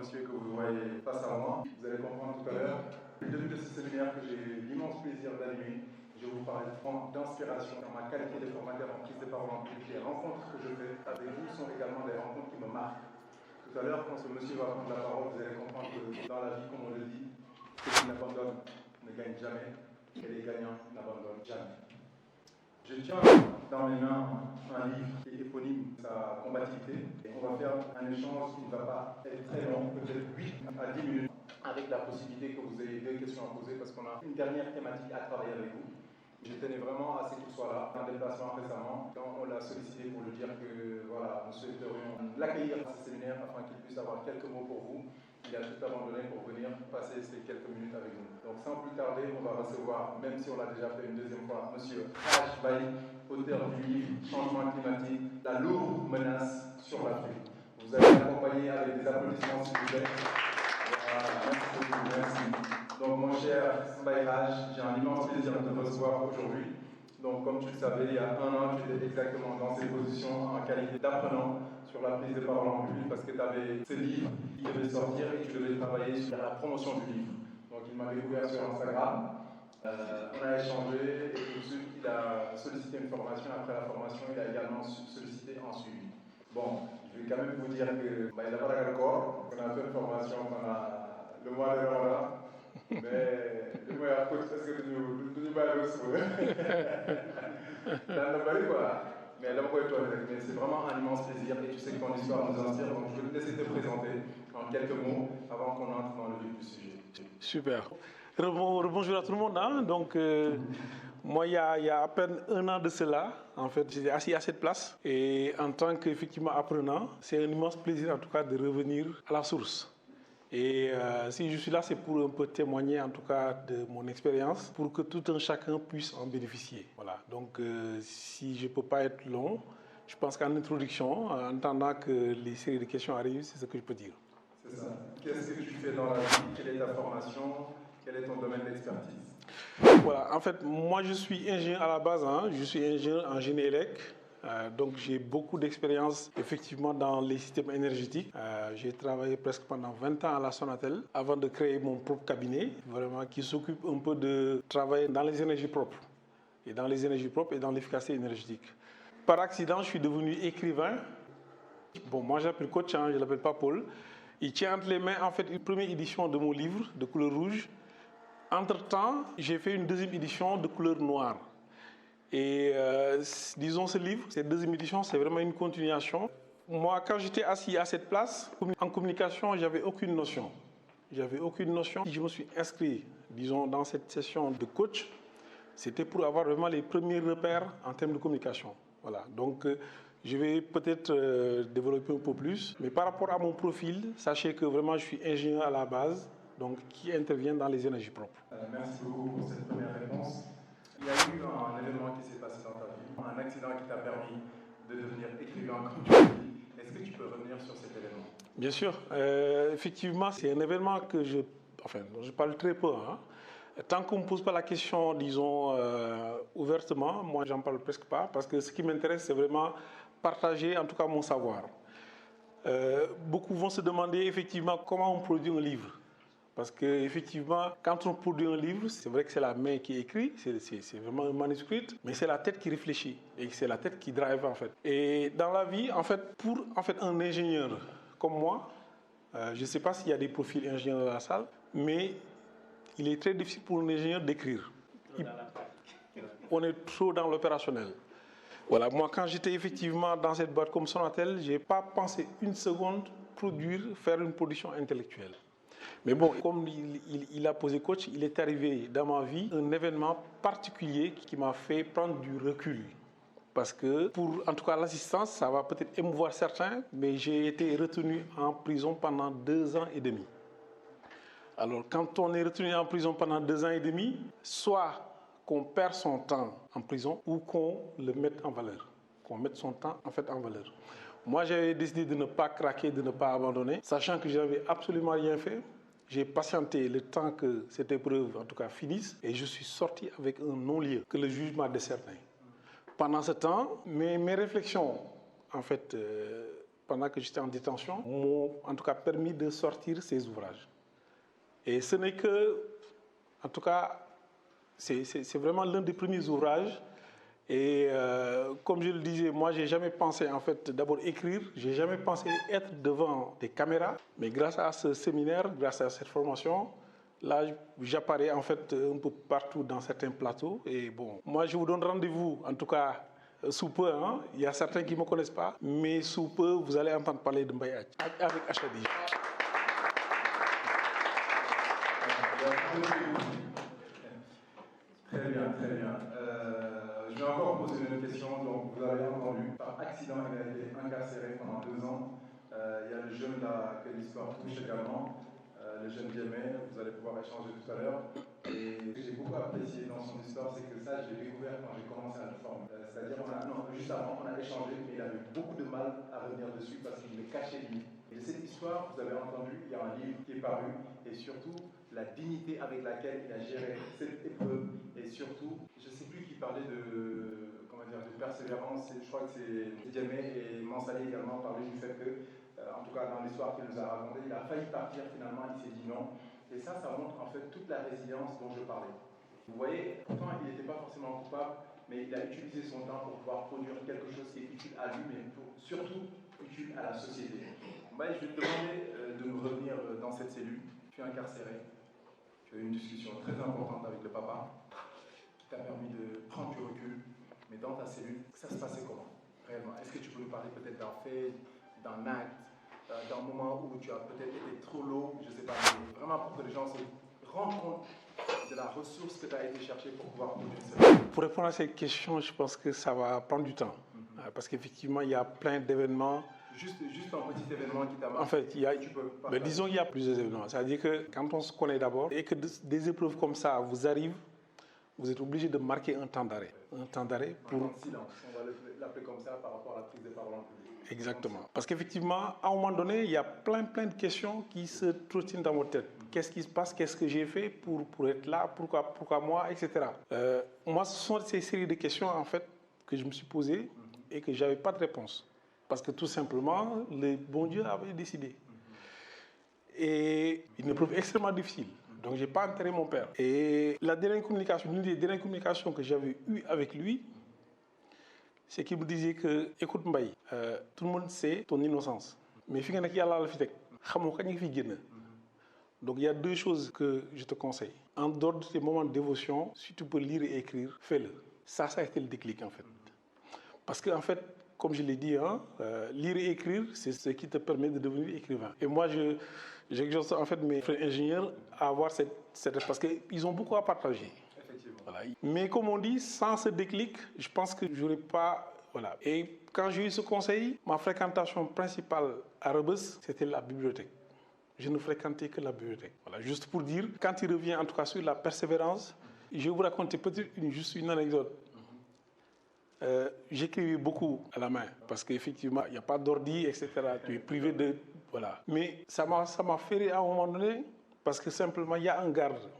monsieur que vous voyez face à moi. Vous allez comprendre tout à l'heure. Le début de ce séminaire que j'ai l'immense plaisir d'animer, je vais vous parler d'inspiration dans ma qualité de formateur en prise de parole en public. Les rencontres que je fais avec vous sont également des rencontres qui me marquent. Tout à l'heure, quand ce monsieur va prendre la parole, vous allez comprendre que dans la vie, comme on le dit, ceux qui n'abandonnent ne gagnent jamais et les gagnants n'abandonnent jamais. Je tiens dans mes mains un livre qui est éponyme de sa combativité. Et on va faire un échange qui ne va pas être très long, peut-être 8 à 10 minutes, avec la possibilité que vous ayez deux questions à poser parce qu'on a une dernière thématique à travailler avec vous. Je tenais vraiment à ce qu'il soit là, un déplacement récemment, quand on l'a sollicité pour lui dire que voilà, nous souhaiterions l'accueillir à ce séminaire afin qu'il puisse avoir quelques mots pour vous. Il a tout abandonné pour venir passer ces quelques minutes avec nous. Donc sans plus tarder, on va recevoir, même si on l'a déjà fait une deuxième fois, M. H. Bailly, auteur du livre Changement climatique, la lourde menace sur l'Afrique. Vous allez l'accompagner avec des applaudissements s'il vous plaît. Merci beaucoup, merci. Donc mon cher Bayraj, j'ai un immense plaisir de te recevoir aujourd'hui. Donc comme tu le savais, il y a un an, tu étais exactement dans ces positions en qualité d'apprenant sur la prise de parole en public parce que tu avais ce livre qui devait sortir et tu devais travailler sur la promotion du livre. Donc il m'a découvert sur Instagram, on a échangé et tout de suite il a sollicité une formation. Après la formation, il a également sollicité un suivi. Bon, je vais quand même vous dire que il a pas le corps, on a fait une formation pendant le mois de Ramadan. Mais li may wax coach est-ce que duñu bàyyi ba suba daan na bëri quoi mais dama koy toll rek mais c'est vraiment un immense plaisir et tu sais que ton histoire nous inspire donc je vais te laisser te présenter en quelques mots avant qu'on entre dans le vif du sujet. Super. Bonjour à tout le monde. Hein. Donc, moi, il y a à peine un an de cela, en fait, j'étais assis à cette place. Et en tant qu'effectivement apprenant, c'est un immense plaisir, en tout cas, de revenir à la source. Et si je suis là, c'est pour un peu témoigner, en tout cas, de mon expérience, pour que tout un chacun puisse en bénéficier. Voilà. Donc, si je ne peux pas être long, je pense qu'en introduction, en attendant que les séries de questions arrivent, c'est ce que je peux dire. C'est ça. Qu'est-ce que tu fais dans la vie? Quelle est ta formation? Quel est ton domaine d'expertise? Voilà, en fait, moi je suis ingénieur à la base, hein. Je suis ingénieur en génie élect. Donc j'ai beaucoup d'expérience effectivement dans les systèmes énergétiques. J'ai travaillé presque pendant 20 ans à la Sonatel avant de créer mon propre cabinet, vraiment qui s'occupe un peu de travailler dans les énergies propres et dans l'efficacité énergétique. Par accident, je suis devenu écrivain. Bon, moi j'appelle coach, hein, je ne l'appelle pas Paul. Il tient entre les mains en fait une première édition de mon livre de couleur rouge. Entre-temps, j'ai fait une deuxième édition de couleur noire. Et disons ce livre, cette deuxième édition, c'est vraiment une continuation. Moi, quand j'étais assis à cette place, en communication, j'avais aucune notion. Je me suis inscrit, disons, dans cette session de coach. C'était pour avoir vraiment les premiers repères en termes de communication. Voilà. Donc, je vais peut-être développer un peu plus. Mais par rapport à mon profil, sachez que vraiment, je suis ingénieur à la base, donc qui intervient dans les énergies propres. Merci beaucoup pour cette première réponse. Il y a eu un événement qui s'est passé dans ta vie, un accident qui t'a permis de devenir écrivain comme tu l'as dit. Est-ce que tu peux revenir sur cet événement? Bien sûr. Effectivement, c'est un événement que je parle très peu. Hein. Tant qu'on ne me pose pas la question, disons, ouvertement, moi, j'en parle presque pas, parce que ce qui m'intéresse, c'est vraiment partager, en tout cas, mon savoir. Beaucoup vont se demander, effectivement, comment on produit un livre. Parce qu'effectivement, quand on produit un livre, c'est vrai que c'est la main qui écrit, c'est vraiment un manuscrit, mais c'est la tête qui réfléchit et c'est la tête qui drive en fait. Et dans la vie, en fait, pour un ingénieur comme moi, je ne sais pas s'il y a des profils ingénieurs dans la salle, mais il est très difficile pour un ingénieur d'écrire. On est trop dans l'opérationnel. Voilà, moi quand j'étais effectivement dans cette boîte comme Sonatel, je n'ai pas pensé une seconde faire une production intellectuelle. Mais bon, comme il a posé coach, il est arrivé dans ma vie un événement particulier qui m'a fait prendre du recul. Parce que pour, en tout cas, l'assistance, ça va peut-être émouvoir certains, mais j'ai été retenu en prison pendant 2 ans et demi. Alors, quand on est retenu en prison pendant 2 ans et demi, soit qu'on perd son temps en prison ou qu'on le mette en valeur, qu'on mette son temps en fait en valeur. Moi, j'avais décidé de ne pas craquer, de ne pas abandonner, sachant que je n'avais absolument rien fait. J'ai patienté le temps que cette épreuve, en tout cas, finisse, et je suis sorti avec un non-lieu que le juge m'a décerné. Pendant ce temps, mes réflexions, en fait, pendant que j'étais en détention, m'ont en tout cas permis de sortir ces ouvrages. Et ce n'est que, en tout cas, c'est vraiment l'un des premiers ouvrages. Et comme je le disais, moi, j'ai jamais pensé en fait d'abord écrire, j'ai jamais pensé être devant des caméras. Mais grâce à ce séminaire, grâce à cette formation, là, j'apparais en fait un peu partout dans certains plateaux. Et bon, moi, je vous donne rendez-vous, en tout cas, sous peu. Hein. Il y a certains qui ne me connaissent pas, mais sous peu, vous allez entendre parler de Mbaye avec Achadi. Très bien, très bien. Je vais encore poser une question. Donc, vous avez entendu, par accident, il a été incarcéré pendant 2 ans. Il y a le jeune là, que l'histoire touche également, le jeune Diémé, vous allez pouvoir échanger tout à l'heure. Et ce que j'ai beaucoup apprécié dans son histoire, c'est que ça, je l'ai découvert quand j'ai commencé à le former. C'est-à-dire, juste avant, on a échangé, mais il avait beaucoup de mal à revenir dessus parce qu'il me cachait lui. Et de cette histoire, vous avez entendu, il y a un livre qui est paru, et surtout, la dignité avec laquelle il a géré cette épreuve, et surtout, je ne sais plus qui parlait de persévérance, je crois que c'est Diémé et Mansali également parlaient du fait que, en tout cas dans l'histoire qu'il nous a racontée, il a failli partir finalement, il s'est dit non. Et ça montre en fait toute la résilience dont je parlais. Vous voyez, pourtant il n'était pas forcément coupable, mais il a utilisé son temps pour pouvoir produire quelque chose qui est utile à lui, mais surtout utile à la société. Je vais te demander de nous revenir dans cette cellule. Tu es incarcéré, tu as eu une discussion très importante avec le papa, qui t'a permis de prendre du recul. Mais dans ta cellule, ça se passait comment, réellement? Est-ce que tu peux nous parler peut-être d'un fait, d'un acte, d'un moment où tu as peut-être été trop lourd, je ne sais pas, mais vraiment pour que les gens se rendent compte de la ressource que tu as été chercher pour pouvoir produire ça? Pour répondre à cette question, je pense que ça va prendre du temps. Parce qu'effectivement, il y a plein d'événements. Juste un petit événement qui t'a marqué. En fait, disons qu'il y a plusieurs événements. C'est-à-dire que quand on se connaît d'abord et que des épreuves comme ça vous arrivent, vous êtes obligé de marquer un temps d'arrêt. Un temps d'arrêt pour... Un temps de silence, on va l'appeler comme ça par rapport à la prise de parole en public. Exactement. Parce qu'effectivement, à un moment donné, il y a plein de questions qui se trottinent dans votre tête. Qu'est-ce qui se passe? Qu'est-ce que j'ai fait pour être là? Pourquoi moi? Etc. Moi, ce sont ces séries de questions, en fait, que je me suis posées et que je n'avais pas de réponse. Parce que tout simplement, le bon Dieu avait décidé. Et une épreuve extrêmement difficile. Donc, je n'ai pas enterré mon père. Et l'une des dernières communications que j'avais eues avec lui, c'est qu'il me disait que, écoute Mbaye, tout le monde sait ton innocence. Mais fi nga nek yalla la fi tek, xamoo kañ nga fi génn. Donc il y a 2 choses que je te conseille. En dehors de tes moments de dévotion, si tu peux lire et écrire, fais-le. Ça a été le déclic en fait. Parce que en fait, comme je l'ai dit, lire et écrire, c'est ce qui te permet de devenir écrivain. Et moi, j'exhorte en fait mes frères ingénieurs à avoir cette parce qu'ils ont beaucoup à partager. Voilà. Mais comme on dit, sans ce déclic, je pense que je n'aurais pas... Voilà. Et quand j'ai eu ce conseil, ma fréquentation principale à Rebeuss, c'était la bibliothèque. Je ne fréquentais que la bibliothèque. Voilà. Juste pour dire, quand il revient en tout cas sur la persévérance, je vais vous raconter peut-être juste une anecdote. J'écrivais beaucoup à la main parce qu'effectivement, il n'y a pas d'ordi, etc. Tu es privé de... Voilà. Mais ça m'a fait rire à un moment donné parce que simplement, il y a un garde.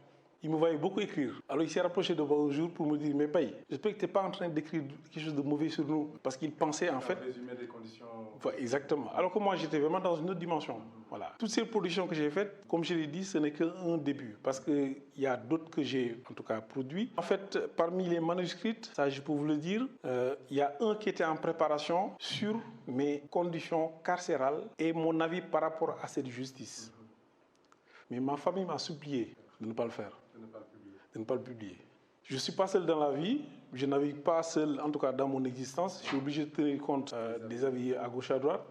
Il me voyait beaucoup écrire. Alors il s'est rapproché de moi un jour pour me dire, mais Paye, j'espère que tu n'es pas en train d'écrire quelque chose de mauvais sur nous. Parce qu'il pensait en fait... Résumer des conditions... Voilà, exactement. Alors que moi j'étais vraiment dans une autre dimension. Voilà. Toutes ces productions que j'ai faites, comme je l'ai dit, ce n'est qu'un début. Parce qu'il y a d'autres que j'ai en tout cas produits. En fait, parmi les manuscrits, ça je peux vous le dire, il y a un qui était en préparation sur mes conditions carcérales et mon avis par rapport à cette justice. Mais ma famille m'a supplié de ne pas le faire. De ne pas le publier. Je ne suis pas seul dans la vie, je ne navigue pas seul, en tout cas dans mon existence. Je suis obligé de tenir compte des avis à gauche à droite.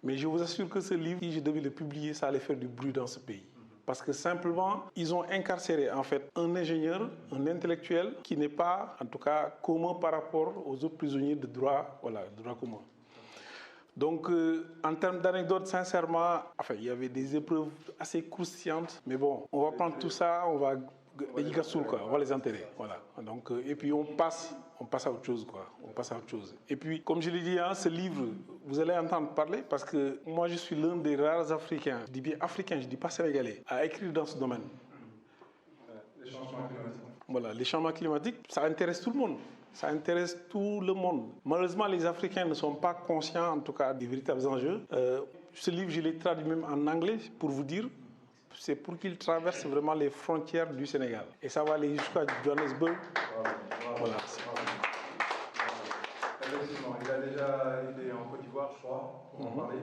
Mais je vous assure que ce livre, si je devais le publier, ça allait faire du bruit dans ce pays. Parce que simplement, ils ont incarcéré en fait un ingénieur, un intellectuel qui n'est pas, en tout cas, commun par rapport aux autres prisonniers de droit, voilà, de droit commun. Donc, en termes d'anecdotes, sincèrement, enfin, il y avait des épreuves assez croustillantes. Mais bon, on va prendre tout ça, on va les enterrer. Voilà. Donc, et puis on passe à autre chose, quoi. On passe à autre chose. Et puis, comme je l'ai dit, ce livre, vous allez entendre parler parce que moi, je suis l'un des rares Africains, je dis bien africain, je ne dis pas sénégalais, à écrire dans ce domaine. Les changements climatiques. Voilà, les changements climatiques, ça intéresse tout le monde. Ça intéresse tout le monde. Malheureusement, les Africains ne sont pas conscients, en tout cas, des véritables enjeux. Ce livre, je l'ai traduit même en anglais, pour vous dire, c'est pour qu'il traverse vraiment les frontières du Sénégal. Et ça va aller jusqu'à Johannesburg. Voilà. Effectivement, il a déjà été en Côte d'Ivoire, je crois, pour en parler.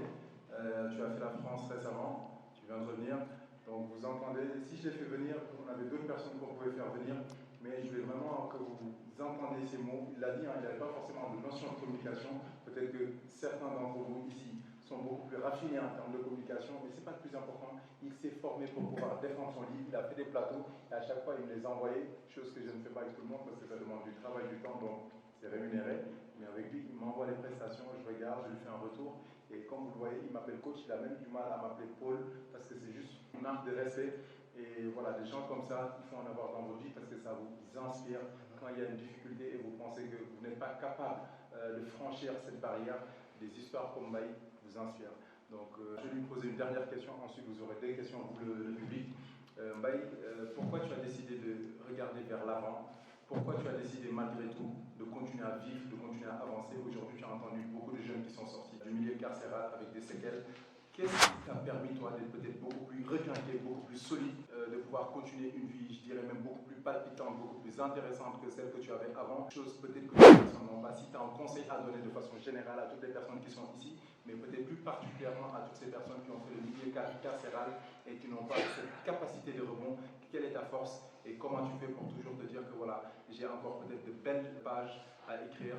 Tu as fait la France récemment, tu viens de revenir. Donc vous entendez, si je l'ai fait venir, on avait d'autres personnes qu'on pouvait faire venir, mais je voulais vraiment que vous entendiez ces mots. Il l'a dit, il n'avait pas forcément de notion de communication. Peut-être que certains d'entre vous ici sont beaucoup plus raffinés en termes de communication, mais ce n'est pas le plus important. Il s'est formé pour pouvoir défendre son livre, il a fait des plateaux, et à chaque fois il me les envoyait, chose que je ne fais pas avec tout le monde parce que ça demande du travail, du temps, donc c'est rémunéré. Mais avec lui, il m'envoie les prestations, je regarde, je lui fais un retour. Et comme vous le voyez, il m'appelle coach, il a même du mal à m'appeler Paul, parce que c'est juste une marque de respect. Et voilà, des gens comme ça, il faut en avoir dans votre vie parce que ça vous inspire quand il y a une difficulté et vous pensez que vous n'êtes pas capable de franchir cette barrière. Des histoires comme Mbaye vous inspirent. Donc je vais lui poser une dernière question, ensuite vous aurez des questions, vous le public. Mbaye, pourquoi tu as décidé de regarder vers l'avant? Pourquoi tu as décidé malgré tout de continuer à vivre, de continuer à avancer? Aujourd'hui, tu as entendu beaucoup de jeunes qui sont sortis du milieu carcéral avec des séquelles. Qu'est-ce qui t'a permis, toi, d'être peut-être beaucoup plus requinqué, beaucoup plus solide, de pouvoir continuer une vie, je dirais même beaucoup plus palpitante, beaucoup plus intéressante que celle que tu avais avant? Chose peut-être que les personnes n'ont pas. Si tu as un conseil à donner de façon générale à toutes les personnes qui sont ici, mais peut-être plus particulièrement à toutes ces personnes qui ont fait le milieu carcéral et qui n'ont pas cette capacité de rebond, quelle est ta force et comment tu fais pour toujours te dire que voilà, j'ai encore peut-être de belles pages à écrire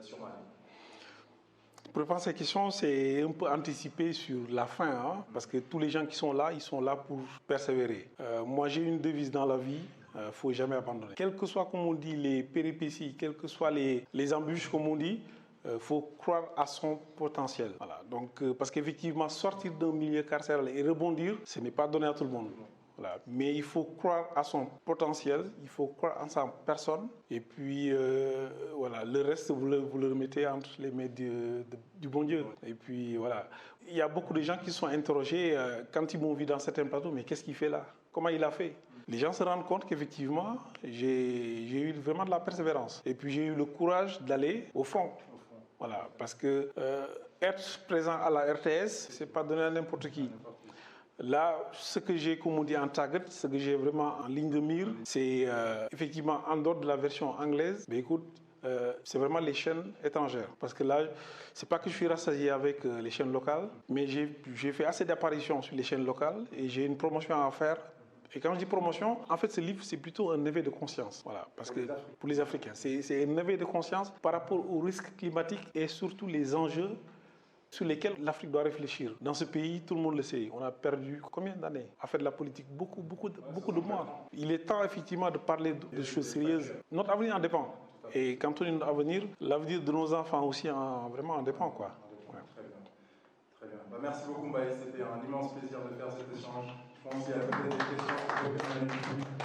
sur ma vie? Pour répondre à cette question, c'est un peu anticiper sur la fin, hein, parce que tous les gens qui sont là, ils sont là pour persévérer. Moi, j'ai une devise dans la vie, il ne faut jamais abandonner. Quel que soit, comme on dit, les péripéties, quelles que soient les embûches, comme on dit, faut croire à son potentiel. Voilà. Donc, parce qu'effectivement, sortir d'un milieu carcéral et rebondir, ce n'est pas donné à tout le monde. Voilà. Mais il faut croire à son potentiel, il faut croire en sa personne, et puis voilà, le reste, vous le remettez entre les mains du bon Dieu. Et puis voilà, il y a beaucoup de gens qui sont interrogés quand ils m'ont vu dans certains plateaux, mais qu'est-ce qu'il fait là? Comment il a fait? Les gens se rendent compte qu'effectivement, j'ai eu vraiment de la persévérance. Et puis j'ai eu le courage d'aller au front. Voilà, parce que être présent à la RTS, c'est pas donné à n'importe qui. Là, ce que j'ai, comme on dit, en target, ce que j'ai vraiment en ligne de mire, c'est effectivement en dehors de la version anglaise, mais écoute, c'est vraiment les chaînes étrangères. Parce que là, c'est pas que je suis rassasié avec les chaînes locales, mais j'ai fait assez d'apparitions sur les chaînes locales et j'ai une promotion à faire. Et quand je dis promotion, en fait, ce livre, c'est plutôt un éveil de conscience. Voilà, parce que pour les Africains, c'est un éveil de conscience par rapport aux risques climatiques et surtout les enjeux sur lesquels l'Afrique doit réfléchir. Dans ce pays, tout le monde le sait, on a perdu combien d'années à faire de la politique? Beaucoup de mois. Il est temps effectivement de parler de choses sérieuses. Notre avenir en dépend. Et quand on dit notre avenir, l'avenir de nos enfants aussi vraiment en dépend, quoi. Ouais. Très bien. Très bien. Merci beaucoup, Mbaye. C'était un immense plaisir de faire cet échange. Je pense qu'il y a peut-être des questions.